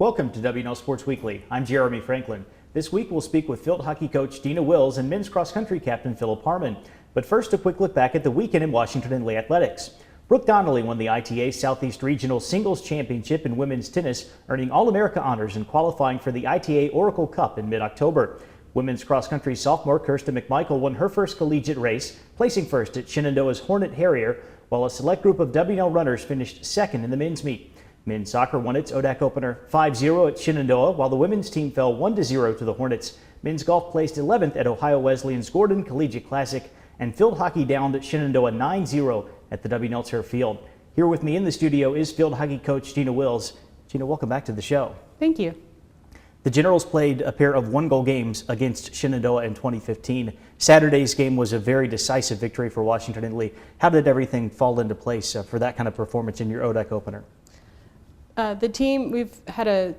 Welcome to W&L Sports Weekly. I'm Jeremy Franklin. This week we'll speak with field hockey coach Gina and men's cross country captain Phillip Harmon. But first, a quick look back at the weekend in Washington in athletics. Brooke Donnelly won the ITA Southeast Regional Singles Championship in women's tennis, earning All-America honors and qualifying for the ITA Oracle Cup in mid-October. Women's cross-country sophomore Kirsten McMichael won her first collegiate race, placing first at Shenandoah's Hornet Harrier, while a select group of W&L runners finished second in the men's meet. Men's soccer won its ODAC opener 5-0 at Shenandoah, while the women's team fell 1-0 to the Hornets. Men's golf placed 11th at Ohio Wesleyan's Gordon Collegiate Classic, and field hockey downed at Shenandoah 9-0 at the W&L Turf Field. Here with me in the studio is field hockey coach Gina Wills. Gina, welcome back to the show. Thank you. The Generals played a pair of one-goal games against Shenandoah in 2015. Saturday's game was a very decisive victory for Washington and Lee. How did everything fall into place for that kind of performance in your ODAC opener? The team, we've had a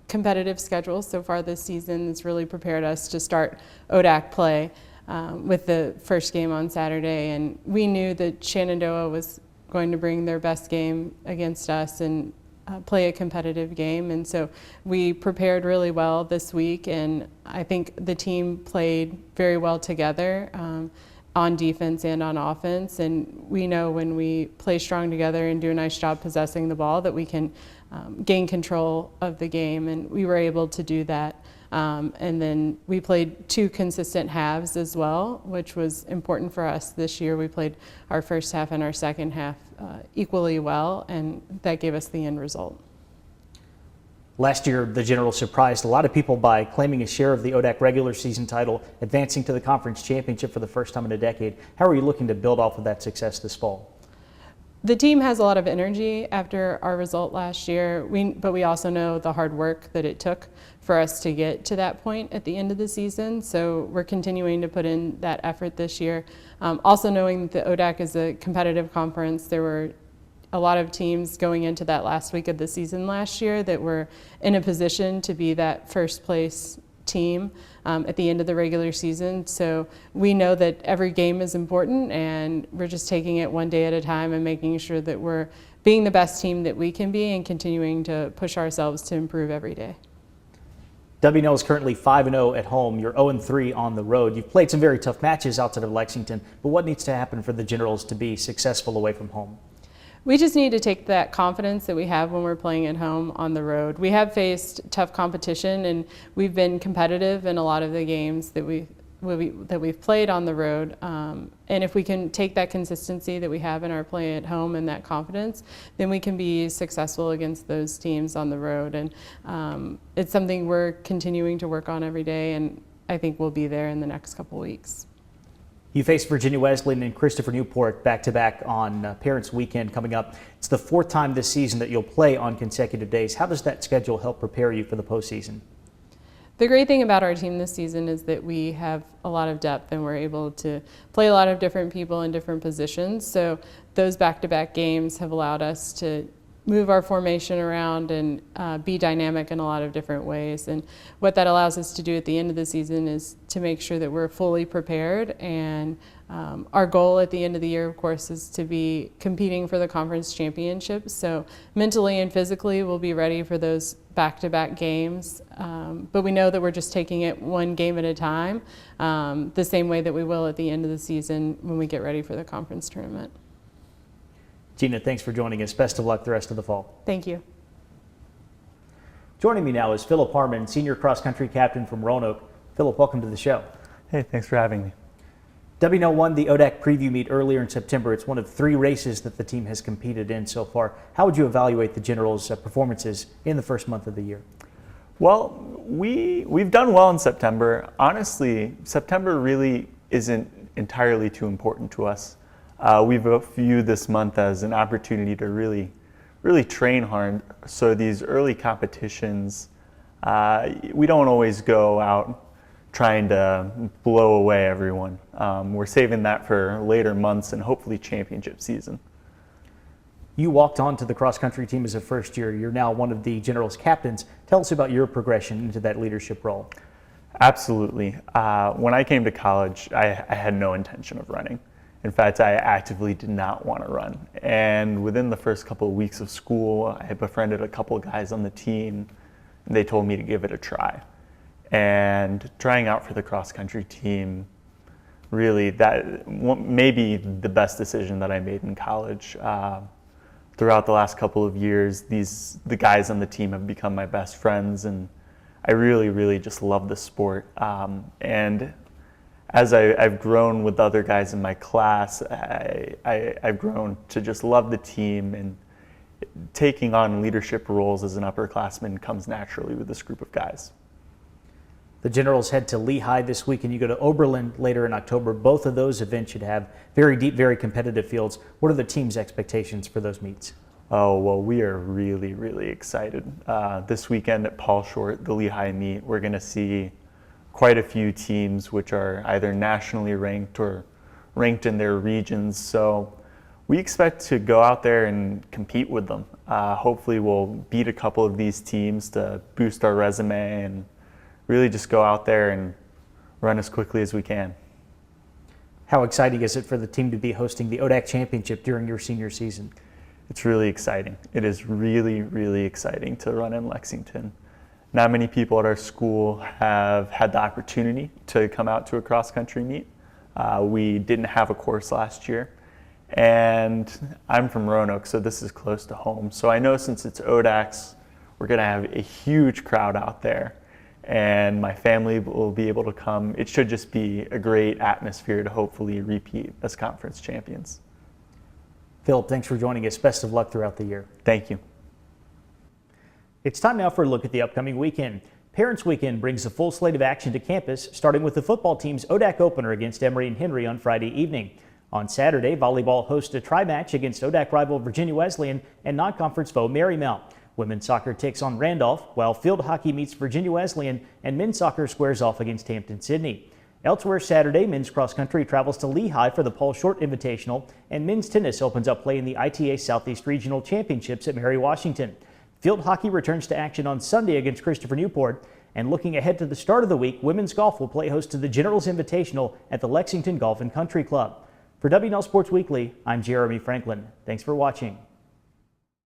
competitive schedule so far this season. It's really prepared us to start ODAC play with the first game on Saturday. And we knew that Shenandoah was going to bring their best game against us and play a competitive game. And so we prepared really well this week. And I think the team played very well together on defense and on offense, and we know when we play strong together and do a nice job possessing the ball that we can gain control of the game, and we were able to do that. And then we played two consistent halves as well, which was important for us this year. We played our first half and our second half equally well, and that gave us the end result. Last year, the Generals surprised a lot of people by claiming a share of the ODAC regular season title, advancing to the conference championship for the first time in a decade. How are you looking to build off of that success this fall? The team has a lot of energy after our result last year, but we also know the hard work that it took for us to get to that point at the end of the season. So we're continuing to put in that effort this year. Also knowing that the ODAC is a competitive conference, there were a lot of teams going into that last week of the season last year that were in a position to be that first place team at the end of the regular season. So we know that every game is important, and we're just taking it one day at a time and making sure that we're being the best team that we can be and continuing to push ourselves to improve every day. W&L is currently 5-0 at home. You're 0-3 on the road. You've played some very tough matches outside of Lexington, but what needs to happen for the Generals to be successful away from home? We just need to take that confidence that we have when we're playing at home on the road. We have faced tough competition, and we've been competitive in a lot of the games that we've played on the road. And if we can take that consistency that we have in our play at home and that confidence, then we can be successful against those teams on the road. And it's something we're continuing to work on every day, and I think we'll be there in the next couple weeks. You face Virginia Wesleyan and Christopher Newport back-to-back on Parents Weekend coming up. It's the fourth time this season that you'll play on consecutive days. How does that schedule help prepare you for the postseason? The great thing about our team this season is that we have a lot of depth, and we're able to play a lot of different people in different positions. So those back-to-back games have allowed us to move our formation around and be dynamic in a lot of different ways. And what that allows us to do at the end of the season is to make sure that we're fully prepared. And our goal at the end of the year, of course, is to be competing for the conference championships. So mentally and physically, we'll be ready for those back-to-back games. But we know that we're just taking it one game at a time, the same way that we will at the end of the season when we get ready for the conference tournament. Gina, thanks for joining us. Best of luck the rest of the fall. Thank you. Joining me now is Phillip Harmon, senior cross-country captain from Roanoke. Phillip, welcome to the show. Hey, thanks for having me. W&L won the ODAC preview meet earlier in September. It's one of 3 races that the team has competed in so far. How would you evaluate the Generals' performances in the first month of the year? Well, we've done well in September. Honestly, September really isn't entirely too important to us. We view this month as an opportunity to really train hard. So these early competitions, we don't always go out trying to blow away everyone. We're saving that for later months and hopefully championship season. You walked onto the cross-country team as a first year. You're now one of the Generals' captains. Tell us about your progression into that leadership role. Absolutely. When I came to college, I had no intention of running. In fact, I actively did not want to run. And within the first couple of weeks of school, I befriended a couple of guys on the team They told me to give it a try. And trying out for the cross country team, really, that maybe the best decision that I made in college. Throughout the last couple of years, the guys on the team have become my best friends, and I really just love the sport. And as I've grown with other guys in my class, I've grown to just love the team, and taking on leadership roles as an upperclassman comes naturally with this group of guys. The Generals head to Lehigh this week, and you go to Oberlin later in October. Both of those events should have very deep, very competitive fields. What are the team's expectations for those meets? Oh, well, we are really excited. This weekend at Paul Short, the Lehigh meet, we're going to see quite a few teams which are either nationally ranked or ranked in their regions. So we expect to go out there and compete with them. Hopefully we'll beat a couple of these teams to boost our resume and really just go out there and run as quickly as we can. How exciting is it for the team to be hosting the ODAC Championship during your senior season? It's really exciting. It is really exciting to run in Lexington. Not many people at our school have had the opportunity to come out to a cross-country meet. We didn't have a course last year, and I'm from Roanoke, so this is close to home. So I know since it's ODACs, we're going to have a huge crowd out there, and my family will be able to come. It should just be a great atmosphere to hopefully repeat as conference champions. Phillip, thanks for joining us. Best of luck throughout the year. Thank you. It's time now for a look at the upcoming weekend. Parents Weekend brings a full slate of action to campus, starting with the football team's ODAC opener against Emory and Henry on Friday evening. On Saturday, volleyball hosts a tri-match against ODAC rival Virginia Wesleyan and non-conference foe Marymount. Women's soccer takes on Randolph, while field hockey meets Virginia Wesleyan, and men's soccer squares off against Hampton-Sydney. Elsewhere Saturday, men's cross country travels to Lehigh for the Paul Short Invitational, and men's tennis opens up play in the ITA Southeast Regional Championships at Mary Washington. Field hockey returns to action on Sunday against Christopher Newport, and looking ahead to the start of the week, women's golf will play host to the Generals Invitational at the Lexington Golf and Country Club. For W&L Sports Weekly, I'm Jeremy Franklin. Thanks for watching.